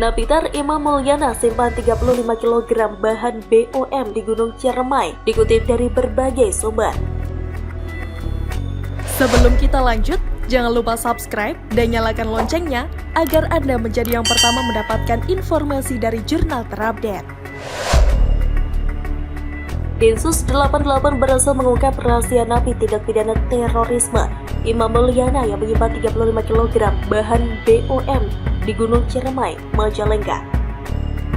Napiter Imam Mulyana simpan 35 kg bahan BOM di Gunung Ciremai, dikutip dari berbagai sumber. Sebelum kita lanjut, jangan lupa subscribe dan nyalakan loncengnya agar Anda menjadi yang pertama mendapatkan informasi dari jurnal terupdate. Densus 88 berhasil mengungkap rahasia napi tindak pidana terorisme Imam Mulyana yang menyimpan 35 kg bahan BOM di Gunung Ciremai, Majalengka.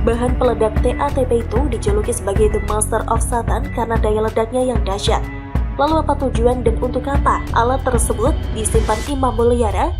Bahan peledak TATP itu dijuluki sebagai The Master of Satan karena daya ledaknya yang dahsyat. Lalu apa tujuan dan untuk apa alat tersebut disimpan Imam Mulyana?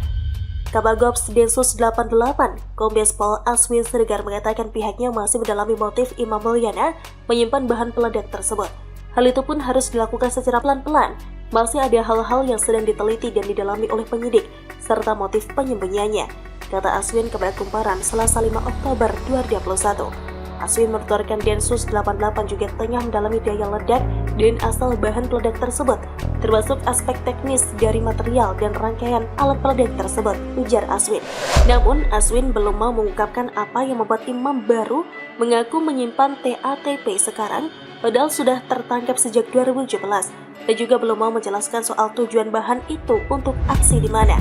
Kabagops Densus 88, Kombes Pol Aswin Siregar mengatakan pihaknya masih mendalami motif Imam Mulyana menyimpan bahan peledak tersebut. Hal itu pun harus dilakukan secara pelan-pelan. Masih ada hal-hal yang sedang diteliti dan didalami oleh penyidik, serta motif penyembunyiannya, kata Aswin kepada Kumparan Selasa 5 Oktober 2021. Aswin menuturkan Densus 88 juga tengah mendalami daya ledak dan asal bahan peledak tersebut, termasuk aspek teknis dari material dan rangkaian alat peledak tersebut, ujar Aswin. Namun, Aswin belum mau mengungkapkan apa yang membuat Imam baru mengaku menyimpan TATP sekarang, padahal sudah tertangkap sejak 2017, dan juga belum mau menjelaskan soal tujuan bahan itu untuk aksi di mana.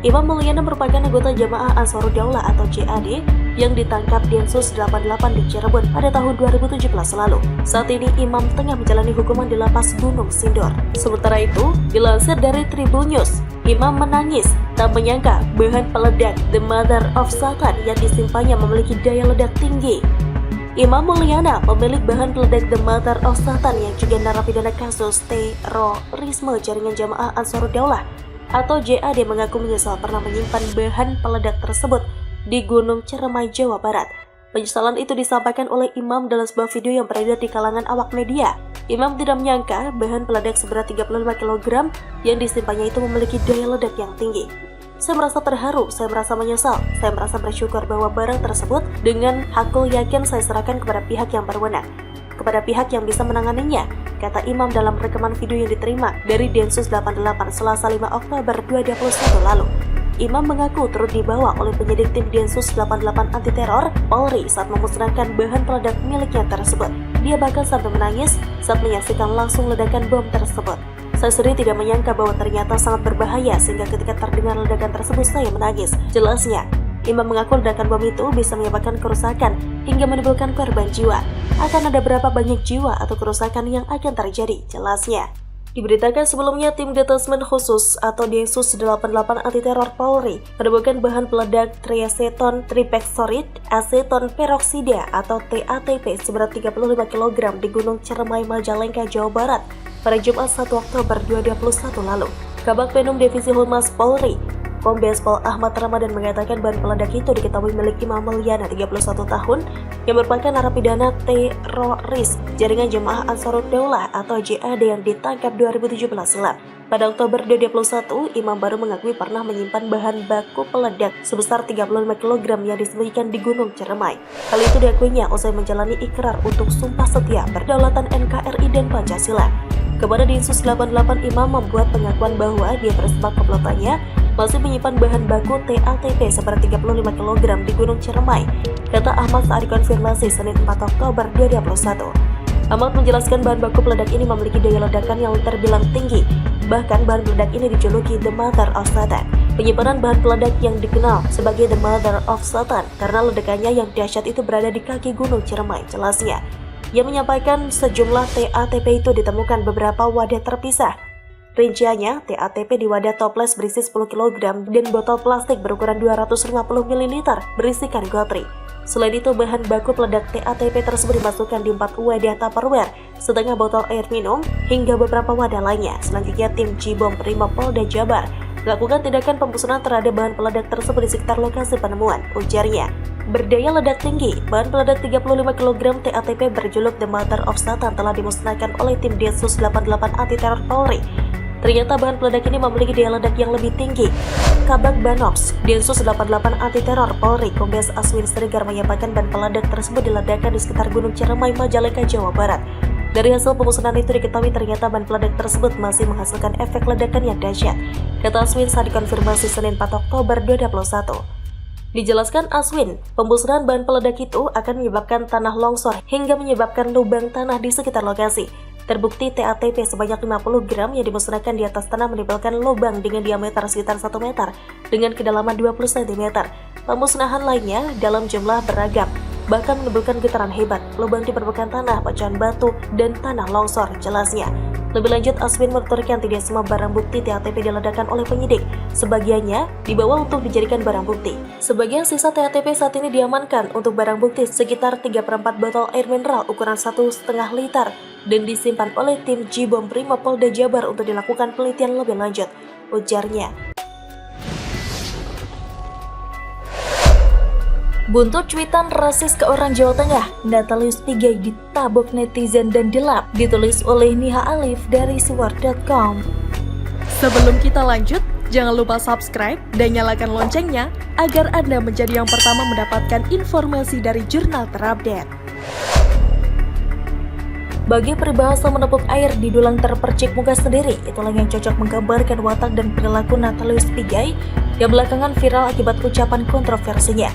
Imam Mulyana merupakan anggota Jamaah Ansarud Daulah atau JAD yang ditangkap Densus 88 di Cirebon pada tahun 2017 lalu. Saat ini Imam tengah menjalani hukuman di Lapas Gunung Sindur. Sementara itu, dilansir dari Tribun News, Imam menangis tak menyangka bahan peledak The Mother of Satan yang disimpannya memiliki daya ledak tinggi. Imam Mulyana, pemilik bahan peledak The Mother of Satan yang juga narapidana kasus terorisme jaringan Jamaah Ansarud Daulah atau JAD, mengaku menyesal pernah menyimpan bahan peledak tersebut di Gunung Ciremai, Jawa Barat. Penyesalan itu disampaikan oleh Imam dalam sebuah video yang beredar di kalangan awak media. Imam tidak menyangka bahan peledak seberat 35 kg yang disimpannya itu memiliki daya ledak yang tinggi. Saya merasa terharu, saya merasa menyesal, saya merasa bersyukur bahwa barang tersebut dengan hakul yakin saya serahkan kepada pihak yang berwenang, kepada pihak yang bisa menanganinya, kata Imam dalam rekaman video yang diterima dari Densus 88 Selasa 5 Oktober 2021 lalu. Imam mengaku turut dibawa oleh penyidik tim Densus 88 anti teror Polri saat memusnahkan bahan peledak miliknya tersebut. Dia bahkan sampai menangis saat menyaksikan langsung ledakan bom tersebut. Saya sendiri tidak menyangka bahwa ternyata sangat berbahaya sehingga ketika terdengar ledakan tersebut saya menangis, jelasnya. Imam mengaku ledakan bom itu bisa menyebabkan kerusakan hingga menimbulkan korban jiwa. Akan ada berapa banyak jiwa atau kerusakan yang akan terjadi, jelasnya. Diberitakan sebelumnya tim Detasmen Khusus atau Densus 88 anti teror Polri menemukan bahan peledak triaceton tripexorid aseton peroksida atau TATP seberat 35 kg di Gunung Ciremai, Majalengka, Jawa Barat pada Jumat 1 Oktober 2021 lalu. Kabag Penum Divisi Humas Polri, Kombes Pol Ahmad Ramadan mengatakan bahan peledak itu diketahui milik Imam Mulyana 31 tahun yang merupakan narapidana teroris jaringan Jamaah Ansarud Daulah atau JAD yang ditangkap 2017 silam. Pada Oktober 2021, Imam baru mengakui pernah menyimpan bahan baku peledak sebesar 35 kg yang disembunyikan di Gunung Ciremai. Hal itu diakuinya usai menjalani ikrar untuk sumpah setia berdaulatan NKRI dan Pancasila. Kepada Densus 88, Imam membuat pengakuan bahwa dia bersebab komplotannya masih menyimpan bahan baku TATP seberat 35 kg di Gunung Ciremai, kata Ahmad saat dikonfirmasi Senin 4 Oktober 2021. Ahmad menjelaskan bahan baku peledak ini memiliki daya ledakan yang terbilang tinggi. Bahkan bahan peledak ini dijuluki The Mother of Satan. Penyimpanan bahan peledak yang dikenal sebagai The Mother of Satan karena ledakannya yang dahsyat itu berada di kaki Gunung Ciremai, jelasnya. Ia menyampaikan sejumlah TATP itu ditemukan beberapa wadah terpisah. Rinciannya, TATP di wadah toples berisi 10 kg dan botol plastik berukuran 250 ml berisikan gotri. Selain itu, bahan baku peledak TATP tersebut dimasukkan di 4 wadah Tupperware, setengah botol air minum, hingga beberapa wadah lainnya. Selanjutnya, tim Cibom Brimob Polda Jabar melakukan tindakan pemusnahan terhadap bahan peledak tersebut di sekitar lokasi penemuan, ujarnya. Berdaya ledak tinggi, bahan peledak 35 kg TATP berjuluk The Mother of Satan telah dimusnahkan oleh tim Densus 88 anti teror Polri. Ternyata bahan peledak ini memiliki daya ledak yang lebih tinggi. Kabag Banops, Densus 88 anti teror Polri, Kombes Aswin Siregar menyampaikan bahan peledak tersebut diledakkan di sekitar Gunung Ciremai, Majalengka, Jawa Barat. Dari hasil pemusnahan itu diketahui ternyata bahan peledak tersebut masih menghasilkan efek ledakan yang dahsyat, kata Aswin saat dikonfirmasi Senin 4 Oktober 2021. Dijelaskan Aswin, pembusuran bahan peledak itu akan menyebabkan tanah longsor hingga menyebabkan lubang tanah di sekitar lokasi. Terbukti TATP sebanyak 50 gram yang dimusnahkan di atas tanah menimbulkan lubang dengan diameter sekitar 1 meter dengan kedalaman 20 cm. Pemusnahan lainnya dalam jumlah beragam, bahkan menimbulkan getaran hebat, lubang di permukaan tanah, pecahan batu, dan tanah longsor, jelasnya. Lebih lanjut, Aswin menuturkan tidak semua barang bukti TATP diledakkan oleh penyidik. Sebagiannya dibawa untuk dijadikan barang bukti. Sebagian sisa TATP saat ini diamankan untuk barang bukti sekitar 3/4 botol air mineral ukuran 1,5 liter dan disimpan oleh tim Jibom Brimob Polda Jabar untuk dilakukan penelitian lebih lanjut, ujarnya. Buntut cuitan rasis ke orang Jawa Tengah, Natalius Pigai ditabok netizen dan dilap, ditulis oleh Niha Alif dari siwar.com. Sebelum kita lanjut, jangan lupa subscribe dan nyalakan loncengnya agar Anda menjadi yang pertama mendapatkan informasi dari jurnal terupdate. Bagi peribahasa menepuk air di dulang terpercik muka sendiri, itulah yang cocok menggambarkan watak dan perilaku Natalius Pigai yang belakangan viral akibat ucapan kontroversinya.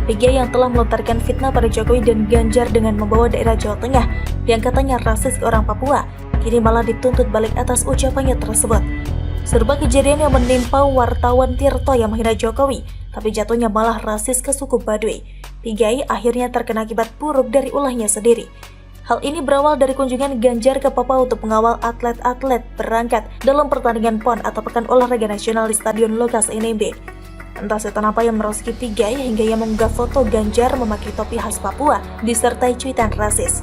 Pigai yang telah melontarkan fitnah pada Jokowi dan Ganjar dengan membawa daerah Jawa Tengah yang katanya rasis ke orang Papua, kini malah dituntut balik atas ucapannya tersebut. Serupa kejadian yang menimpa wartawan Tirto yang menghina Jokowi, tapi jatuhnya malah rasis ke suku Baduy. Pigai akhirnya terkena akibat buruk dari ulahnya sendiri. Hal ini berawal dari kunjungan Ganjar ke Papua untuk mengawal atlet-atlet berangkat dalam pertandingan PON atau Pekan Olahraga Nasional di Stadion Lukas NMB. Entah setan apa yang merasuki Pigai hingga ia mengunggah foto Ganjar memakai topi khas Papua disertai cuitan rasis.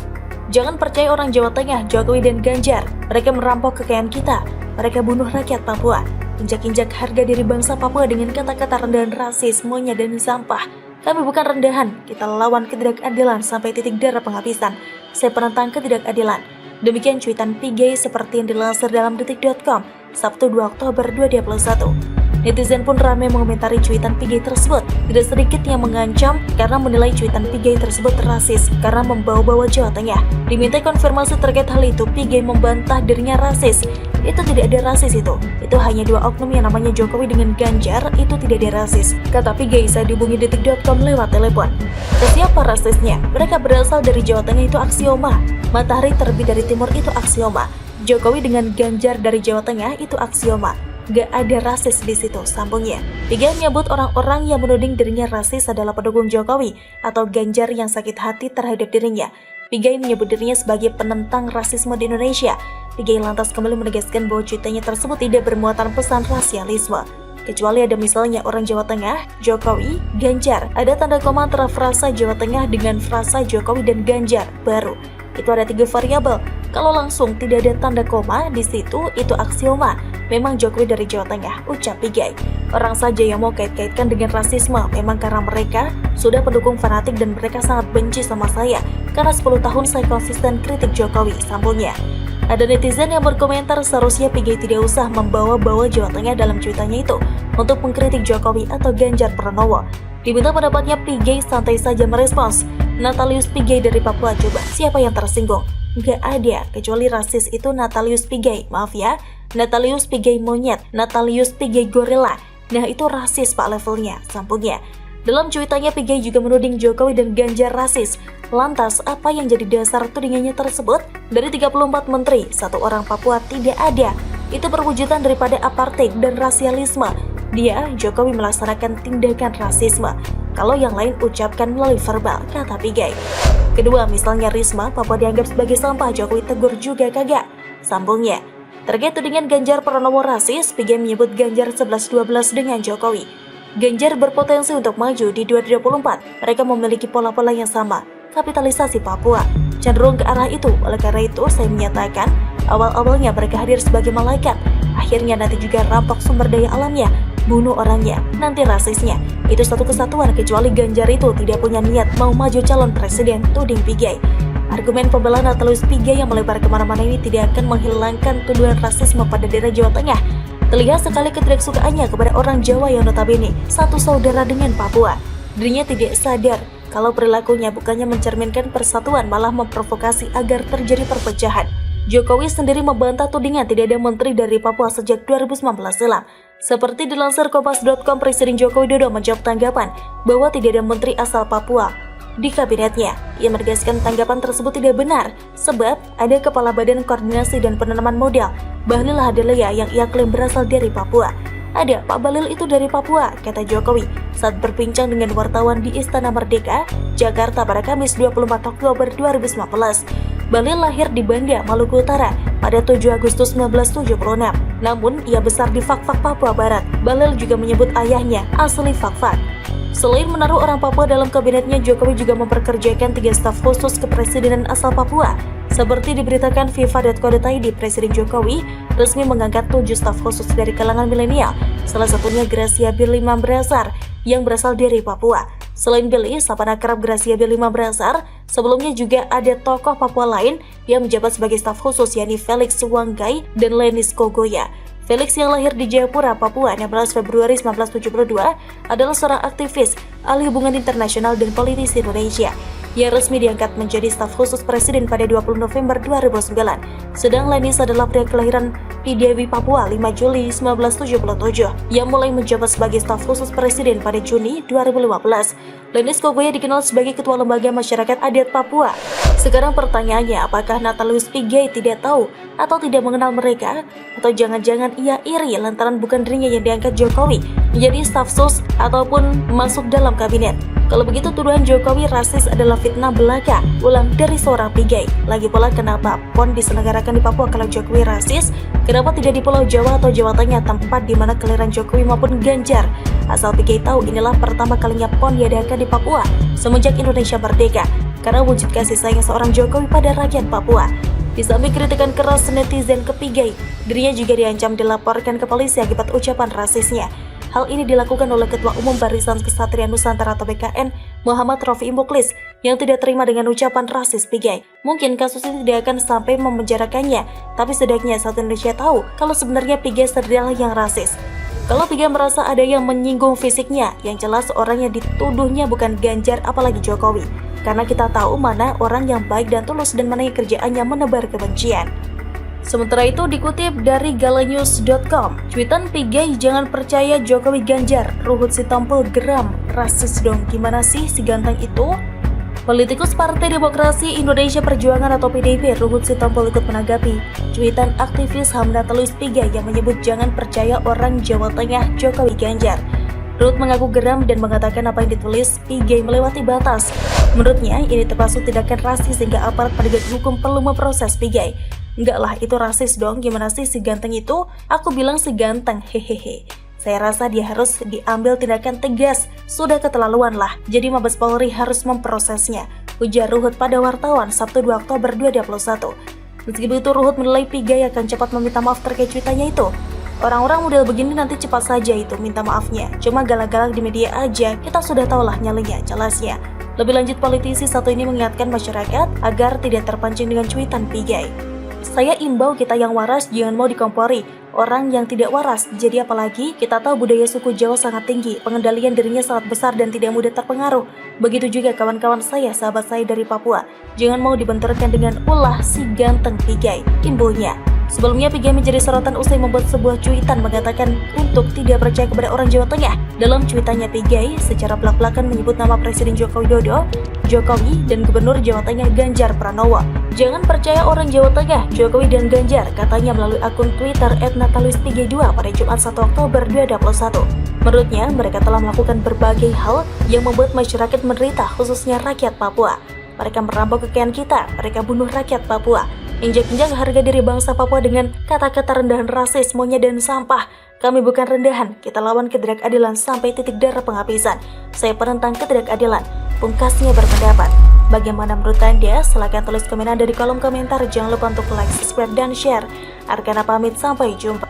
Jangan percaya orang Jawa Tengah, Jokowi dan Ganjar. Mereka merampok kekayaan kita. Mereka bunuh rakyat Papua. Injak-injak harga diri bangsa Papua dengan kata-kata rendahan rasis, monyet dan sampah. Kami bukan rendahan, kita lawan ketidakadilan sampai titik darah penghabisan. Saya penentang ketidakadilan. Demikian cuitan Pigai seperti yang dilansir dalam detik.com, Sabtu 2 Oktober 2021. Netizen pun ramai mengomentari cuitan Pigai tersebut. Tidak sedikit yang mengancam karena menilai cuitan Pigai tersebut rasis karena membawa-bawa Jawa Tengah. Diminta konfirmasi terkait hal itu, Pigai membantah dirinya rasis. Itu tidak ada rasis itu hanya dua oknum yang namanya Jokowi dengan Ganjar, itu tidak ada rasis. Kata Pigai saat dihubungi detik.com lewat telepon. Siapa rasisnya? Mereka berasal dari Jawa Tengah, itu aksioma. Matahari terbit dari timur, itu aksioma. Jokowi dengan Ganjar dari Jawa Tengah, itu aksioma. Gak ada rasis di situ, sambungnya. Pigai menyebut orang-orang yang menuding dirinya rasis adalah pendukung Jokowi atau Ganjar yang sakit hati terhadap dirinya. Pigai menyebut dirinya sebagai penentang rasisme di Indonesia. Pigai lantas kembali menegaskan bahwa cuitannya tersebut tidak bermuatan pesan rasialisme. Kecuali ada misalnya orang Jawa Tengah, Jokowi, Ganjar. Ada tanda koma antara frasa Jawa Tengah dengan frasa Jokowi dan Ganjar, baru. Itu ada 3 variabel. Kalau langsung tidak ada tanda koma di situ, itu aksioma. Memang Jokowi dari Jawa Tengah, ucap Pigai. Orang saja yang mau kait-kaitkan dengan rasisme memang karena mereka sudah pendukung fanatik dan mereka sangat benci sama saya karena 10 tahun saya konsisten kritik Jokowi, sambungnya. Ada netizen yang berkomentar seharusnya Pigai tidak usah membawa-bawa Jawa Tengah dalam cuitannya itu untuk mengkritik Jokowi atau Ganjar Pranowo. Diminta pendapatnya, Pigai santai saja merespons. Natalius Pigai dari Papua, coba siapa yang tersinggung? Gak ada, kecuali rasis itu Natalius Pigai, maaf ya. Natalius Pigai monyet, Natalius Pigai gorila. Nah itu rasis pak levelnya, sambungnya. Dalam cuitannya Pigai juga menuding Jokowi dan Ganjar rasis. Lantas apa yang jadi dasar tudingannya tersebut? Dari 34 menteri, 1 orang Papua tidak ada. Itu perwujudan daripada apartheid dan rasialisme. Dia, Jokowi, melaksanakan tindakan rasisme. Kalau yang lain ucapkan melalui verbal, kata Pigai. Kedua, misalnya Risma, Papua dianggap sebagai sampah, Jokowi tegur juga kagak, sambungnya. Terkait tudingan Ganjar Pranowo rasis, Pigai menyebut Ganjar 11-12 dengan Jokowi. Ganjar berpotensi untuk maju di 2024. Mereka memiliki pola-pola yang sama. Kapitalisasi Papua cenderung ke arah itu. Oleh karena itu, saya menyatakan awal-awalnya mereka hadir sebagai malaikat. Akhirnya nanti juga rampok sumber daya alamnya, bunuh orangnya, nanti rasisnya. Itu satu kesatuan, kecuali Ganjar itu tidak punya niat mau maju calon presiden, tuding Pigai. Argumen pembela Natalius Pigai yang melebar kemana-mana ini tidak akan menghilangkan tuduhan rasisme pada daerah Jawa Tengah. Terlihat sekali ketidaksukaannya kepada orang Jawa yang notabene satu saudara dengan Papua. Dirinya tidak sadar kalau perilakunya bukannya mencerminkan persatuan, malah memprovokasi agar terjadi perpecahan. Jokowi sendiri membantah tudingan tidak ada menteri dari Papua sejak 2019 silam. Seperti dilansir Kompas.com, Presiden Joko Widodo menjawab tanggapan bahwa tidak ada menteri asal Papua di kabinetnya. Ia menegaskan tanggapan tersebut tidak benar, sebab ada Kepala Badan Koordinasi dan Penanaman Modal, Bahlil Lahadalia, yang ia klaim berasal dari Papua. Ada, Pak Bahlil itu dari Papua, kata Jokowi saat berbincang dengan wartawan di Istana Merdeka, Jakarta pada Kamis 24 Oktober 2019. Bahlil lahir di Banda, Maluku Utara pada 7 Agustus 1976. Namun, ia besar di Fakfak, Papua Barat. Bahlil juga menyebut ayahnya asli Fakfak. Selain menaruh orang Papua dalam kabinetnya, Jokowi juga memperkerjakan 3 staf khusus kepresidenan asal Papua. Seperti diberitakan FIFA.co.id, Presiden Jokowi resmi mengangkat 7 staf khusus dari kalangan milenial. Salah satunya Gracia Billy Mambrasar yang berasal dari Papua. Selain Billy, sapaan akrab Gracia Billy Mambrasar, sebelumnya juga ada tokoh Papua lain yang menjabat sebagai staf khusus, yakni Felix Wanggai dan Lenis Kogoya. Felix yang lahir di Jayapura, Papua 16 Februari 1972 adalah seorang aktivis, ahli hubungan internasional dan politisi Indonesia. Ia resmi diangkat menjadi staf khusus presiden pada 20 November 2009. Sedang Lenis adalah pria kelahiran Pidewi, Papua 5 Juli 1977 yang mulai menjabat sebagai staf khusus presiden pada Juni 2015. Lenis Kogoya dikenal sebagai ketua lembaga masyarakat adat Papua. Sekarang pertanyaannya, apakah Natalius Pigai tidak tahu atau tidak mengenal mereka? Atau jangan-jangan ia iri lantaran bukan dirinya yang diangkat Jokowi menjadi staf sus ataupun masuk dalam kabinet? Kalau begitu, tuduhan Jokowi rasis adalah fitnah belaka, ulang dari seorang Pigai. Lagi pula, kenapa PON diselenggarakan di Papua kalau Jokowi rasis? Kenapa tidak di Pulau Jawa atau Jawa Tengah, tempat di mana kelahiran Jokowi maupun Ganjar? Asal Pigai tahu, inilah pertama kalinya PON diadakan di Papua semenjak Indonesia merdeka, karena wujud kasih sayang seorang Jokowi pada rakyat Papua. Di samping kritikan keras netizen ke Pigai, dirinya juga diancam dilaporkan ke polisi akibat ucapan rasisnya. Hal ini dilakukan oleh Ketua Umum Barisan Kesatria Nusantara atau BKN, Muhammad Rofi Muklis, yang tidak terima dengan ucapan rasis Pigai. Mungkin kasus ini tidak akan sampai memenjarakannya, tapi setidaknya satu Indonesia tahu kalau sebenarnya Pigai adalah yang rasis. Kalau Pigai merasa ada yang menyinggung fisiknya, yang jelas orang yang dituduhnya bukan Ganjar apalagi Jokowi. Karena kita tahu mana orang yang baik dan tulus dan mana yang kerjaannya menebar kebencian. Sementara itu, dikutip dari galanews.com, cuitan Pigai, jangan percaya Jokowi Ganjar, Ruhut Sitompul geram, rasis dong, gimana sih si ganteng itu? Politikus Partai Demokrasi Indonesia Perjuangan atau PDIP, Ruhut Sitompul ikut menanggapi cuitan aktivis HAM Natalius Pigai yang menyebut jangan percaya orang Jawa Tengah Jokowi Ganjar. Ruhut mengaku geram dan mengatakan apa yang ditulis Pigai melewati batas. Menurutnya, ini termasuk tindakan rasis sehingga aparat penegak hukum perlu memproses Pigai. Enggak lah, itu rasis dong, gimana sih si ganteng itu? Aku bilang si ganteng, hehehe. Saya rasa dia harus diambil tindakan tegas, sudah keterlaluan lah. Jadi Mabes Polri harus memprosesnya, ujar Ruhut pada wartawan Sabtu 2 Oktober 2021. Meski begitu, Ruhut menilai Pigai akan cepat meminta maaf terkait cuitannya itu. Orang-orang model begini nanti cepat saja itu minta maafnya. Cuma galak-galak di media aja, kita sudah tahu lah nyalinya, jelasnya. Lebih lanjut, politisi satu ini mengingatkan masyarakat agar tidak terpancing dengan cuitan Pigai. Saya imbau kita yang waras jangan mau dikompori orang yang tidak waras. Jadi apalagi kita tahu budaya suku Jawa sangat tinggi, pengendalian dirinya sangat besar dan tidak mudah terpengaruh. Begitu juga kawan-kawan saya, sahabat saya dari Papua. Jangan mau dibenturkan dengan ulah si ganteng Pigai, imbuhnya. Sebelumnya, Pigai menjadi sorotan usai membuat sebuah cuitan mengatakan untuk tidak percaya kepada orang Jawa Tengah. Dalam cuitannya, Pigai secara belak-belakan menyebut nama Presiden Joko Widodo, Jokowi, dan Gubernur Jawa Tengah Ganjar Pranowo. Jangan percaya orang Jawa Tengah, Jokowi dan Ganjar, katanya melalui akun Twitter @nataliuspigai2 pada Jumat 1 Oktober 2021. Menurutnya, mereka telah melakukan berbagai hal yang membuat masyarakat menderita, khususnya rakyat Papua. Mereka merampok kekayaan kita, mereka bunuh rakyat Papua, injak-injak harga diri bangsa Papua dengan kata-kata rendahan, rasis, monyet, dan sampah. Kami bukan rendahan, kita lawan ketidakadilan sampai titik darah penghabisan. Saya penentang ketidakadilan, pungkasnya berpendapat. Bagaimana menurut Anda? Silahkan tulis komen Anda di kolom komentar. Jangan lupa untuk like, subscribe, dan share. Arkana pamit, sampai jumpa.